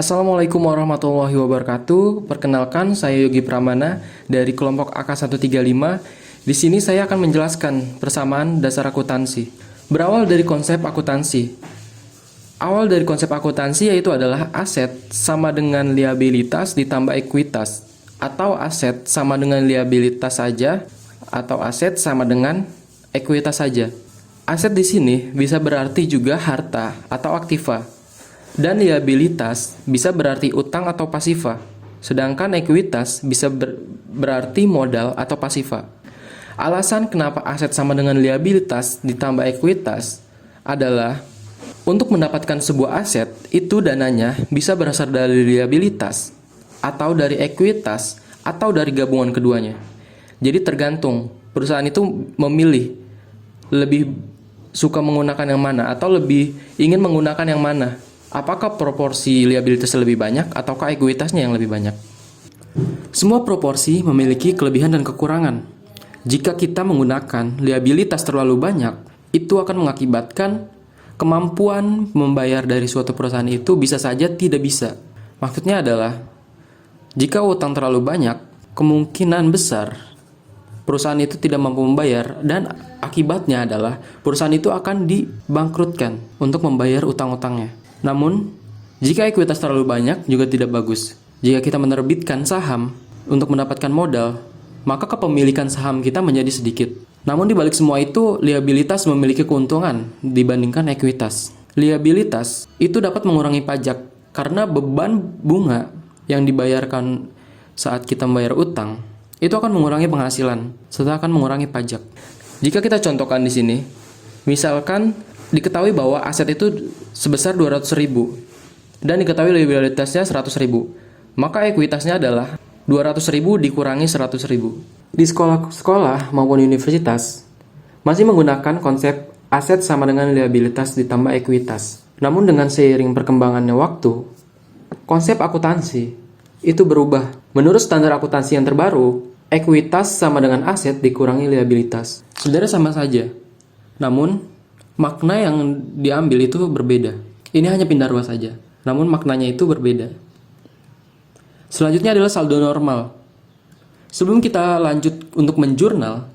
Assalamualaikum warahmatullahi wabarakatuh. Perkenalkan, saya Yogi Pramana dari kelompok AK135. Di sini saya akan menjelaskan persamaan dasar akuntansi. Berawal dari konsep akuntansi. Awal dari konsep akuntansi yaitu adalah aset sama dengan liabilitas ditambah ekuitas, atau aset sama dengan liabilitas saja, atau aset sama dengan ekuitas saja. Aset di sini bisa berarti juga harta atau aktiva. Dan liabilitas bisa berarti utang atau pasifa, sedangkan ekuitas bisa berarti modal atau pasifa. Alasan kenapa aset sama dengan liabilitas ditambah ekuitas adalah untuk mendapatkan sebuah aset, itu dananya bisa berasal dari liabilitas, atau dari ekuitas, atau dari gabungan keduanya. Jadi tergantung, perusahaan itu memilih lebih suka menggunakan yang mana, atau lebih ingin menggunakan yang mana. Apakah proporsi liabilitas lebih banyak ataukah ekuitasnya yang lebih banyak? Semua proporsi memiliki kelebihan dan kekurangan. Jika kita menggunakan liabilitas terlalu banyak, itu akan mengakibatkan kemampuan membayar dari suatu perusahaan itu bisa saja tidak bisa. Maksudnya adalah, jika utang terlalu banyak, kemungkinan besar perusahaan itu tidak mampu membayar, dan akibatnya adalah perusahaan itu akan dibangkrutkan untuk membayar utang-utangnya. Namun, jika ekuitas terlalu banyak juga tidak bagus. Jika kita menerbitkan saham untuk mendapatkan modal, maka kepemilikan saham kita menjadi sedikit. Namun di balik semua itu, liabilitas memiliki keuntungan dibandingkan ekuitas. Liabilitas itu dapat mengurangi pajak karena beban bunga yang dibayarkan saat kita membayar utang itu akan mengurangi penghasilan serta akan mengurangi pajak. Jika kita contohkan di sini, misalkan diketahui bahwa aset itu sebesar 200.000 dan diketahui liabilitasnya 100.000, maka ekuitasnya adalah 200.000 dikurangi 100.000. Di sekolah maupun universitas masih menggunakan konsep aset sama dengan liabilitas ditambah ekuitas. Namun dengan seiring perkembangannya waktu, konsep akuntansi itu berubah. Menurut standar akuntansi yang terbaru, ekuitas sama dengan aset dikurangi liabilitas. Sebenarnya sama saja, namun makna yang diambil itu berbeda. Ini hanya pindah ruas saja, namun maknanya itu berbeda. Selanjutnya adalah saldo normal. Sebelum kita lanjut untuk menjurnal,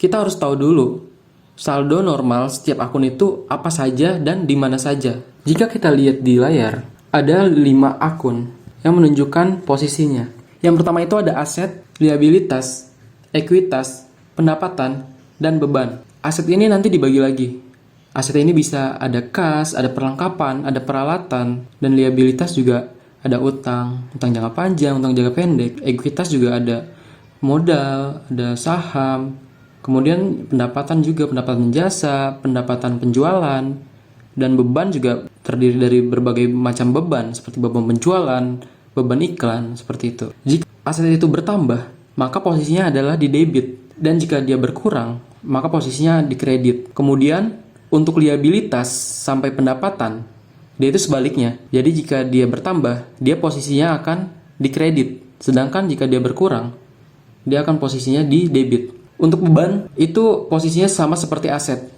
kita harus tahu dulu saldo normal setiap akun itu apa saja dan di mana saja. Jika kita lihat di layar, ada 5 akun yang menunjukkan posisinya. Yang pertama itu ada aset, liabilitas, ekuitas, pendapatan, dan beban. Aset ini nanti dibagi lagi. Aset ini bisa ada kas, ada perlengkapan, ada peralatan, dan liabilitas juga ada utang jangka panjang, utang jangka pendek. Ekuitas juga ada modal, ada saham, kemudian pendapatan juga, pendapatan jasa, pendapatan penjualan, dan beban juga terdiri dari berbagai macam beban, seperti beban penjualan, beban iklan, seperti itu. Jika aset itu bertambah, maka posisinya adalah di debit, dan jika dia berkurang, maka posisinya di kredit. Kemudian untuk liabilitas sampai pendapatan, dia itu sebaliknya. Jadi jika dia bertambah, dia posisinya akan di kredit. Sedangkan jika dia berkurang, dia akan posisinya di debit. Untuk beban, itu posisinya sama seperti aset.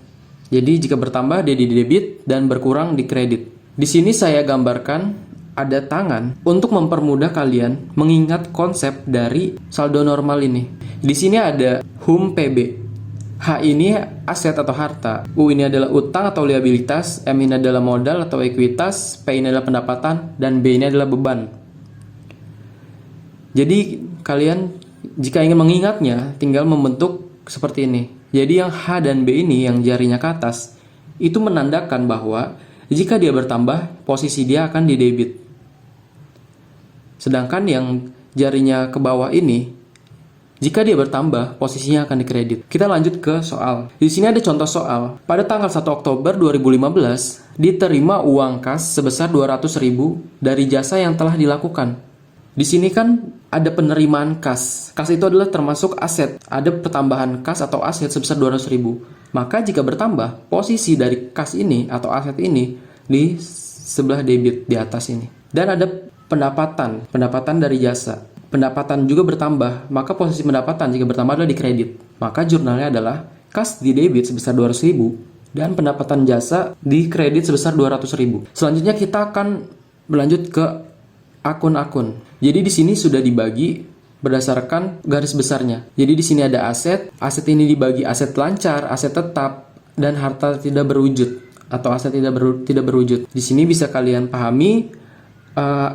Jadi jika bertambah, dia di debit, dan berkurang di kredit. Di sini saya gambarkan ada tangan untuk mempermudah kalian mengingat konsep dari saldo normal ini. Di sini ada HUM PB. H ini aset atau harta, U ini adalah utang atau liabilitas, M ini adalah modal atau ekuitas, P ini adalah pendapatan, dan B ini adalah beban. Jadi kalian jika ingin mengingatnya, tinggal membentuk seperti ini. Jadi yang H dan B ini yang jarinya ke atas, itu menandakan bahwa jika dia bertambah, posisi dia akan di debit. Sedangkan yang jarinya ke bawah ini, jika dia bertambah, posisinya akan dikredit. Kita lanjut ke soal. Di sini ada contoh soal. Pada tanggal 1 Oktober 2015, diterima uang kas sebesar 200.000 dari jasa yang telah dilakukan. Di sini kan ada penerimaan kas. Kas itu adalah termasuk aset. Ada pertambahan kas atau aset sebesar 200.000. Maka jika bertambah, posisi dari kas ini atau aset ini di sebelah debit di atas ini. Dan ada pendapatan dari jasa. Pendapatan juga bertambah, maka posisi pendapatan jika bertambah adalah di kredit. Maka jurnalnya adalah kas di debit sebesar 200.000 dan pendapatan jasa di kredit sebesar 200.000. Selanjutnya kita akan berlanjut ke akun-akun. Jadi di sini sudah dibagi berdasarkan garis besarnya. Jadi di sini ada aset. Aset ini dibagi aset lancar, aset tetap, dan harta tidak berwujud atau aset tidak berwujud. Di sini bisa kalian pahami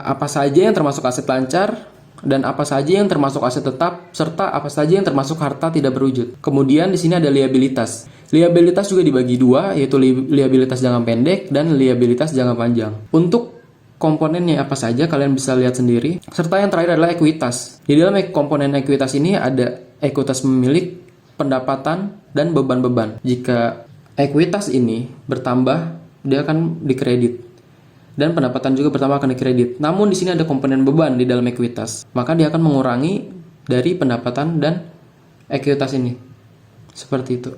apa saja yang termasuk aset lancar dan apa saja yang termasuk aset tetap serta apa saja yang termasuk harta tidak berwujud. Kemudian di sini ada liabilitas. Liabilitas juga dibagi dua, yaitu liabilitas jangka pendek dan liabilitas jangka panjang. Untuk komponennya apa saja kalian bisa lihat sendiri. Serta yang terakhir adalah ekuitas. Di dalam komponen ekuitas ini ada ekuitas pemilik, pendapatan, dan beban-beban. Jika ekuitas ini bertambah, dia akan dikredit. Dan pendapatan juga bertambah akan dikredit. Namun di sini ada komponen beban di dalam ekuitas. Maka dia akan mengurangi dari pendapatan dan ekuitas ini. Seperti itu.